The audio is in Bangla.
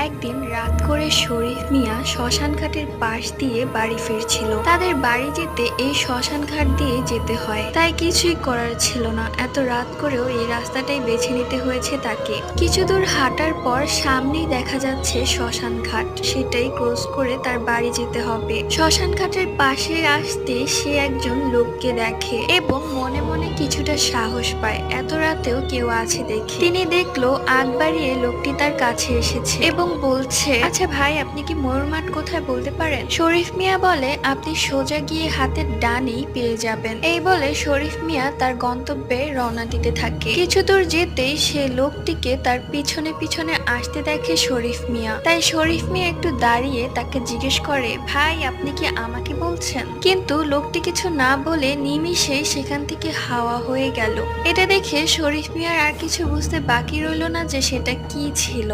একদিন রাত করে শরীফ মিয়া শ্মশান ঘাটের পাশ দিয়ে বাড়ি ফিরছিল। তাদের বাড়ি যেতে এই শ্মশান ঘাট দিয়ে যেতে হয়, তাই কিছুই করার ছিল না। এত রাত করেও এই রাস্তাটাই বেছে নিতে হয়েছে তাকে। কিছু দূর হাঁটার পর সামনেই দেখা যাচ্ছে শ্মশান ঘাট, সেটাই ক্রস করে তার বাড়ি যেতে হবে। শ্মশান ঘাটের পাশে আসতে সে একজন লোককে দেখে এবং মনে মনে কিছুটা সাহস পায়, এত রাতেও কেউ আছে দেখে। তিনি দেখলো আগ বাড়িয়ে লোকটি তার কাছে এসেছে এবং বলছে, আচ্ছা ভাই, আপনি কি ময়ূর মাঠ কোথায় বলতে পারেন? শরীফ মিয়া বলে, আপনি সোজা গিয়ে হাতের ডানেই পেয়ে যাবেন। এই বলে শরীফ মিয়া তার গন্তব্যে রওনা দিতে থাকে। কিছু দূর যেতেই সে লোকটিকে তার পিছনে পিছনে আসতে দেখে শরীফ মিয়া। তাই শরীফ মিয়া একটু দাঁড়িয়ে তাকে জিজ্ঞেস করে, ভাই আপনি কি আমাকে বলছেন? কিন্তু লোকটি কিছু না বলে নিমিষেই সেখান থেকে হাওয়া হয়ে গেল। এটা দেখে শরীফ মিয়ার আর কিছু বুঝতে বাকি রইল না যে সেটা কি ছিল।